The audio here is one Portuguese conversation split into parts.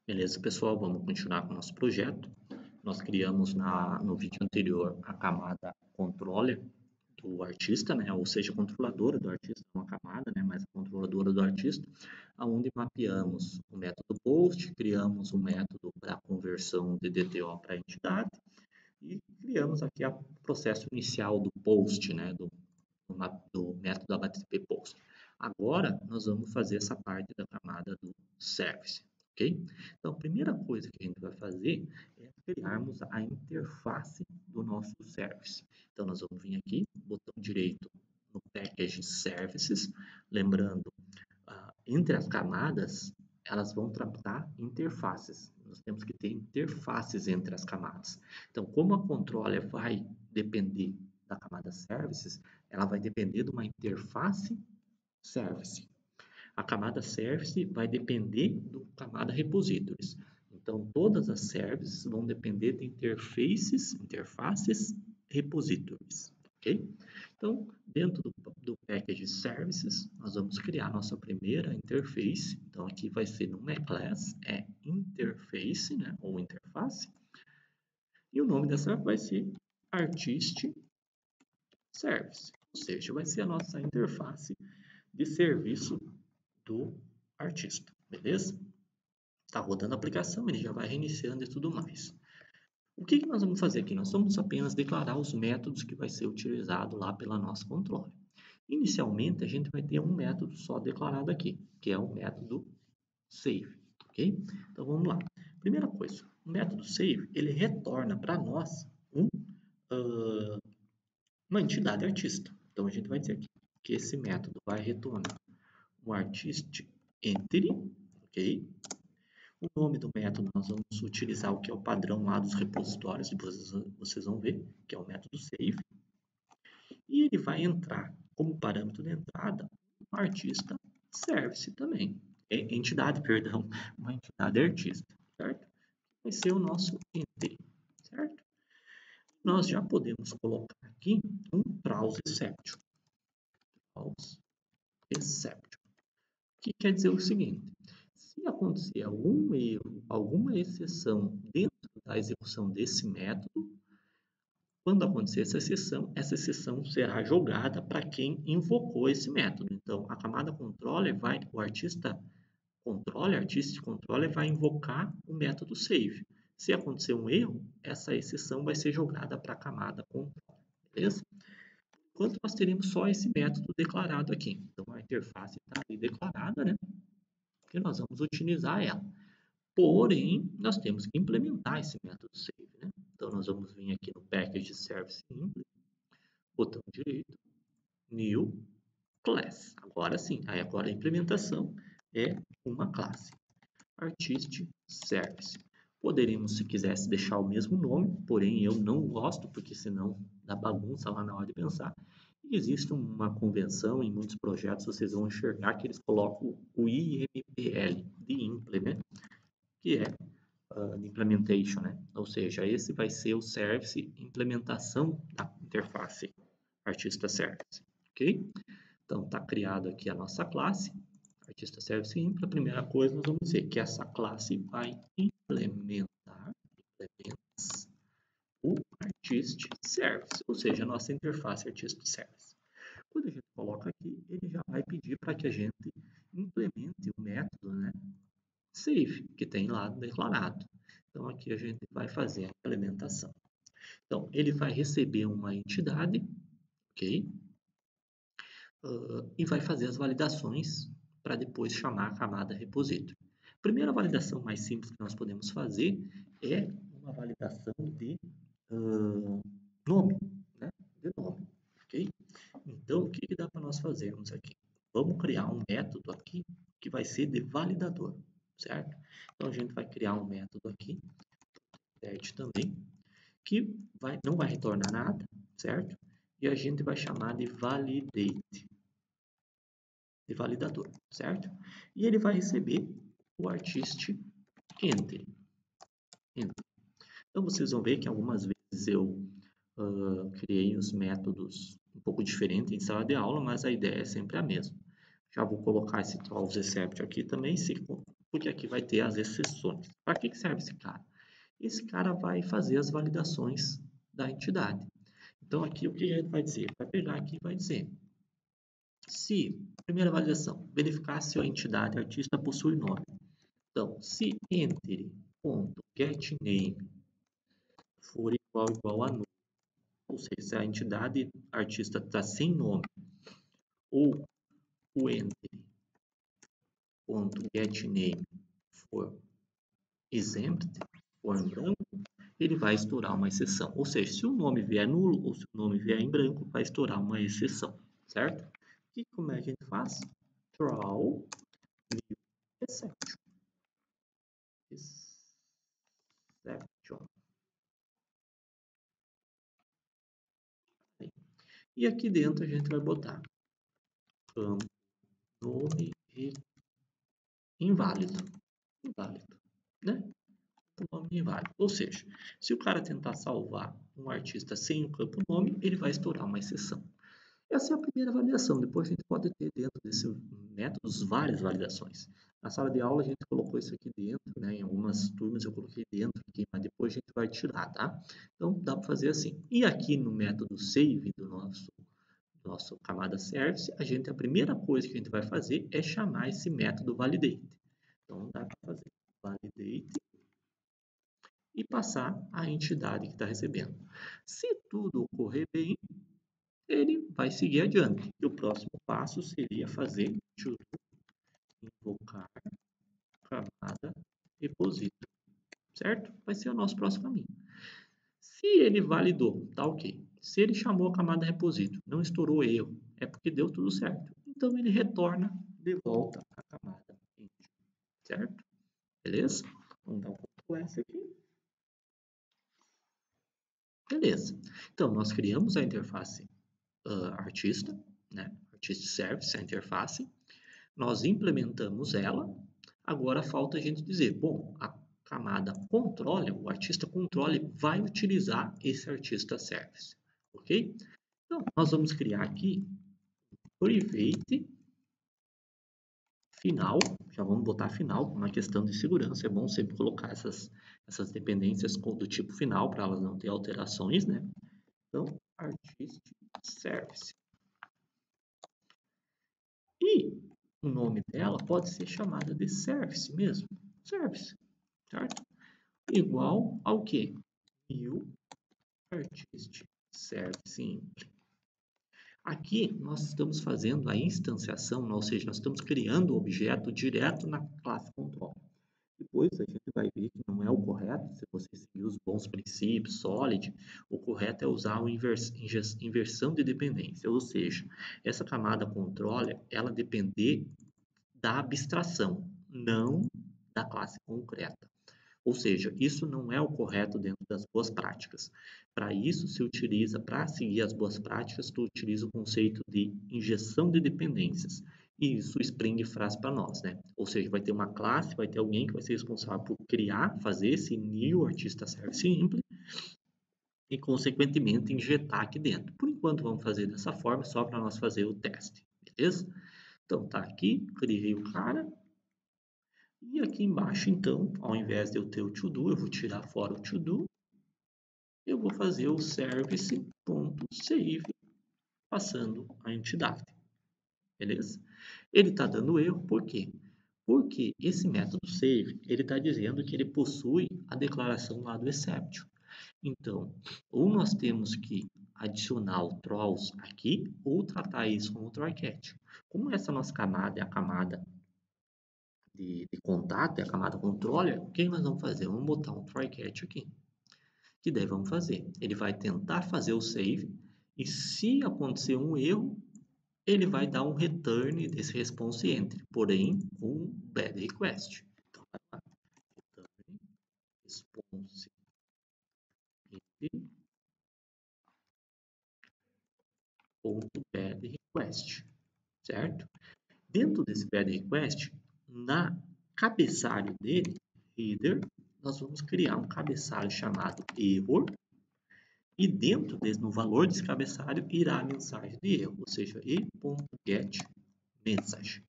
Beleza, pessoal? Vamos continuar com o nosso projeto. Nós criamos no vídeo anterior a camada controller do artista, né? Ou seja, controladora do artista, não a camada, né? Mas a controladora do artista, onde mapeamos o método post, criamos um método para conversão de DTO para entidade e criamos aqui o processo inicial do post, né? Do método HTTP post. Agora, nós vamos fazer essa parte da camada do service, ok? Então, a primeira coisa que a gente vai fazer é criarmos a interface do nosso service. Então, nós vamos vir aqui, botão direito no Package Services, lembrando, entre as camadas, elas vão tratar interfaces. Nós temos que ter interfaces entre as camadas. Então, como a controller vai depender da camada Services, ela vai depender de uma interface Service. A camada Service vai depender do camada Repositories. Então, todas as services vão depender de interfaces Repositories, ok? Então, dentro do Package Services, nós vamos criar nossa primeira interface. Então, aqui vai ser numa class, interface, né, ou interface. E o nome dessa vai ser Artist Service, ou seja, vai ser a nossa interface de serviço do artista, beleza? Está rodando a aplicação, ele já vai reiniciando e tudo mais. O que nós vamos fazer aqui? Nós vamos apenas declarar os métodos que vai ser utilizado lá pela nossa controle. Inicialmente, a gente vai ter um método só declarado aqui, que é o método save, ok? Então, vamos lá. Primeira coisa, o método save, ele retorna para nós uma entidade artista. Então, a gente vai dizer aqui que esse método vai retornar um artist entity, ok? O nome do método nós vamos utilizar o que é o padrão lá dos repositórios, vocês vão ver, que é o método save. E ele vai entrar como parâmetro de entrada um artista service também. Entidade, perdão, uma entidade artista, certo? Vai ser o nosso entity, certo? Nós já podemos colocar aqui um browse exception. Browse exception. Que quer dizer o seguinte: se acontecer algum erro, alguma exceção dentro da execução desse método, quando acontecer essa exceção será jogada para quem invocou esse método. Então, a camada controller o artist controller vai invocar o método save. Se acontecer um erro, essa exceção vai ser jogada para a camada controller, beleza? Enquanto nós teremos só esse método declarado aqui. Então, a interface está ali declarada, né? Que nós vamos utilizar ela. Porém, nós temos que implementar esse método save, né? Então, nós vamos vir aqui no Package Service Implement, botão direito, New Class. Agora sim, agora a implementação é uma classe, Artist Service. Poderíamos, se quisesse, deixar o mesmo nome, porém eu não gosto, porque senão dá bagunça lá na hora de pensar. E existe uma convenção em muitos projetos, vocês vão enxergar que eles colocam o IMPL, de Implement, que é de Implementation, né? Ou seja, esse vai ser o service implementação da interface Artista Service, ok? Então, está criado aqui a nossa classe, Artista Service Implement. A primeira coisa, nós vamos dizer que essa classe vai implementar o Artist Service, ou seja, a nossa interface Artist Service. Quando a gente coloca aqui, ele já vai pedir para que a gente implemente o método, né, save, que tem lá declarado. Então, aqui a gente vai fazer a implementação. Então, ele vai receber uma entidade, ok? E vai fazer as validações para depois chamar a camada repository. A primeira validação mais simples que nós podemos fazer é uma validação de nome, né? De nome, ok? Então, o que dá para nós fazermos aqui? Vamos criar um método aqui que vai ser de validador, certo? Então, a gente vai criar um método aqui, também, que não vai retornar nada, certo? E a gente vai chamar de validate, de validador, certo? E ele vai receber o artist entry. Então, vocês vão ver que algumas vezes eu criei os métodos um pouco diferentes em sala de aula, mas a ideia é sempre a mesma. Já vou colocar esse browse exception aqui também. Se porque aqui vai ter as exceções. Para que serve esse cara? Esse cara vai fazer as validações da entidade. Então, aqui o que a gente vai dizer? Vai pegar aqui e vai dizer se, primeira validação, verificar se a entidade artista possui nome. Então, se entity.getName for igual a null, ou seja, se a entidade artista está sem nome, ou o entity.getName for exempt, for em branco, ele vai estourar uma exceção. Ou seja, se o nome vier nulo ou se o nome vier em branco, vai estourar uma exceção, certo? E como é que a gente faz? Throw new exception. E aqui dentro a gente vai botar campo nome inválido. Inválido, né? O nome inválido. Ou seja, se o cara tentar salvar um artista sem o campo nome, ele vai estourar uma exceção. Essa é a primeira validação. Depois a gente pode ter dentro desse método várias validações. Na sala de aula a gente colocou isso aqui dentro, né? Em algumas turmas eu coloquei dentro aqui, mas depois a gente vai tirar, tá? Então dá para fazer assim. E aqui no método save do nosso camada service, a primeira coisa que a gente vai fazer é chamar esse método validate. Então dá para fazer validate e passar a entidade que está recebendo. Se tudo ocorrer bem, ele vai seguir adiante. E o próximo passo seria fazer invocar camada repository, certo? Vai ser o nosso próximo caminho. Se ele validou, tá ok. Se ele chamou a camada repository, não estourou erro, é porque deu tudo certo. Então ele retorna de volta a camada entity, certo? Beleza? Vamos dar um Ctrl S aqui. Beleza. Então nós criamos a interface artista, né? Artist Service, a interface. Nós implementamos ela. Agora falta a gente dizer, bom, a camada controle, o artista controle vai utilizar esse artista service, ok? Então, nós vamos criar aqui private final, já vamos botar final, uma questão de segurança, é bom sempre colocar essas dependências do tipo final, para elas não ter alterações, né? Então, artist service. E o nome dela pode ser chamada de service mesmo, service, certo? Igual ao que? New artist service impl. Aqui nós estamos fazendo a instanciação, ou seja, nós estamos criando o objeto direto na classe control. Depois a gente vai ver que não é o correto, se você seguir os bons princípios, Solid, o correto é usar a inversão de dependência, ou seja, essa camada controller, ela depender da abstração, não da classe concreta. Ou seja, isso não é o correto dentro das boas práticas. Para isso, se utiliza, para seguir as boas práticas, tu utiliza o conceito de injeção de dependências. E isso o Spring traz para nós, né? Ou seja, vai ter uma classe, vai ter alguém que vai ser responsável por criar, fazer esse new artista service impl e, consequentemente, injetar aqui dentro. Por enquanto, vamos fazer dessa forma, só para nós fazer o teste, beleza? Então, tá aqui, criei o cara. E aqui embaixo, então, ao invés de eu ter o to-do, eu vou tirar fora o to-do. Eu vou fazer o service.save, passando a entidade. Beleza? Ele está dando erro, por quê? Porque esse método save, ele está dizendo que ele possui a declaração lá do exception. Então, ou nós temos que adicionar o throws aqui, ou tratar isso como try catch. Como essa nossa camada é a camada de contato, é a camada controller, o que nós vamos fazer? Vamos botar um try catch aqui. Que daí vamos fazer? Ele vai tentar fazer o save e se acontecer um erro, ele vai dar um return desse response entry, porém um bad request. Então, vai lá, return response entry ponto bad request, certo? Dentro desse bad request, na cabeçalho dele, header, nós vamos criar um cabeçalho chamado error e dentro desse, no valor desse cabeçalho, irá a mensagem de erro, ou seja, e.getMessage.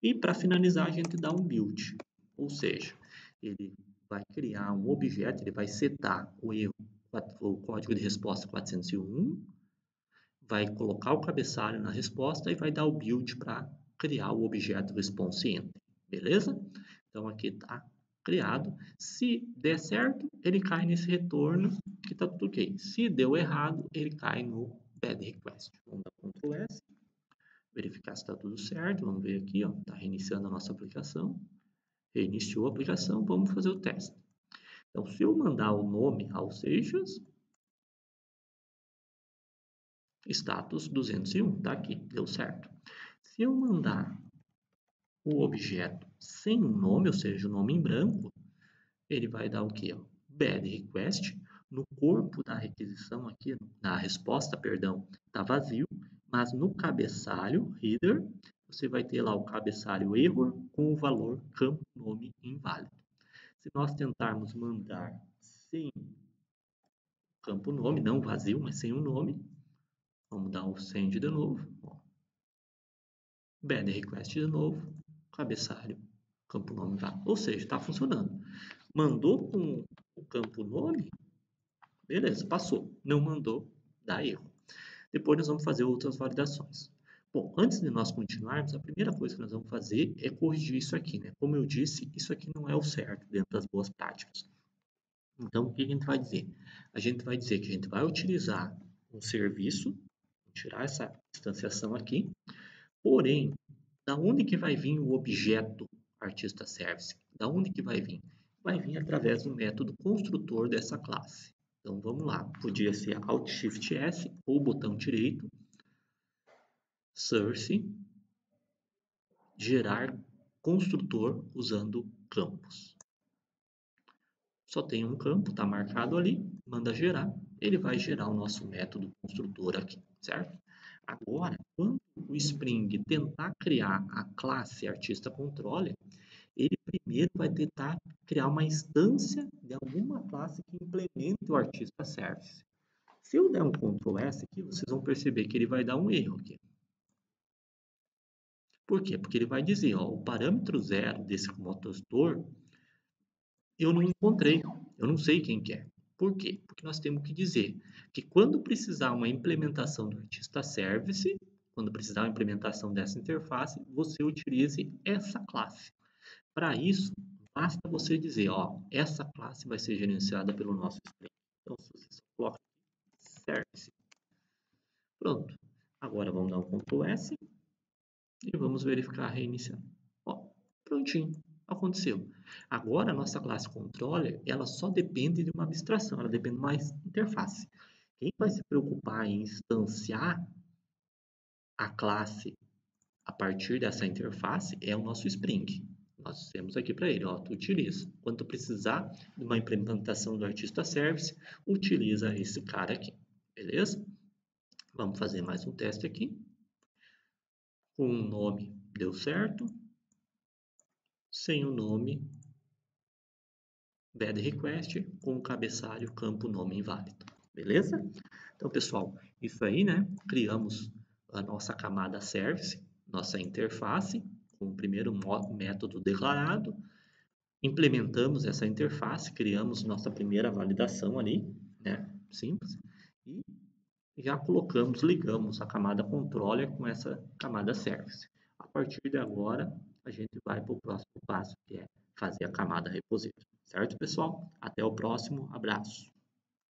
E para finalizar, a gente dá um build. Ou seja, ele vai criar um objeto, ele vai setar o erro, o código de resposta 401, vai colocar o cabeçalho na resposta e vai dar o build para criar o objeto response-enter, beleza? Então aqui está criado. Se der certo, ele cai nesse retorno que está tudo ok. Se deu errado, ele cai no bad request. Vamos dar Ctrl S, verificar se está tudo certo. Vamos ver aqui, está reiniciando a nossa aplicação. Reiniciou a aplicação, vamos fazer o teste. Então, se eu mandar o nome ao Seixas, status 201, está aqui, deu certo. Se eu mandar o objeto sem o nome, ou seja, o nome em branco, ele vai dar o quê? Bad request. No corpo da requisição aqui, na resposta, perdão, está vazio, mas no cabeçalho, header, você vai ter lá o cabeçalho error com o valor campo nome inválido. Se nós tentarmos mandar sem campo nome, não vazio, mas sem o nome, vamos dar o send de novo, bad request de novo, cabeçalho, campo nome inválido. Ou seja, está funcionando. Mandou com o campo nome, beleza, passou. Não mandou, dá erro. Depois nós vamos fazer outras validações. Bom, antes de nós continuarmos, a primeira coisa que nós vamos fazer é corrigir isso aqui, né? Como eu disse, isso aqui não é o certo dentro das boas práticas. Então, o que a gente vai dizer? A gente vai dizer que a gente vai utilizar um serviço, tirar essa instanciação aqui, porém, da onde que vai vir o objeto artista service? Da onde que vai vir? Vai vir através do método construtor dessa classe. Então, vamos lá. Podia ser Alt Shift S ou botão direito, source, gerar construtor usando campos. Só tem um campo, está marcado ali, manda gerar, ele vai gerar o nosso método construtor aqui, certo? Agora, quando o Spring tentar criar a classe artista controller, ele primeiro vai tentar criar uma instância de alguma classe que implemente o artista service. Se eu der um Ctrl S aqui, vocês vão perceber que ele vai dar um erro aqui. Por quê? Porque ele vai dizer, ó, o parâmetro 0 desse motor eu não encontrei, eu não sei quem que é. Por quê? Porque nós temos que dizer que quando precisar uma implementação do artista service, quando precisar uma implementação dessa interface, você utilize essa classe. Para isso, basta você dizer, ó, essa classe vai ser gerenciada pelo nosso Spring. Então, se você coloca service, pronto. Agora vamos dar um Ctrl S e vamos verificar reiniciando. Ó, prontinho. Aconteceu. Agora, a nossa classe controller, ela só depende de uma abstração, ela depende de uma interface. Quem vai se preocupar em instanciar a classe a partir dessa interface é o nosso Spring. Nós temos aqui para ele, ó, tu utiliza. Quando tu precisar de uma implementação do artista service, utiliza esse cara aqui, beleza? Vamos fazer mais um teste aqui. Com o nome deu certo. Sem o nome, bad request com o cabeçalho campo nome inválido, beleza? Então, pessoal, isso aí, né? Criamos a nossa camada service, nossa interface, com o primeiro método declarado, implementamos essa interface, criamos nossa primeira validação ali, né? Simples, e já colocamos, ligamos a camada controller com essa camada service. A partir de agora, a gente vai para o próximo passo, que é fazer a camada repository. Certo, pessoal? Até o próximo. Abraço.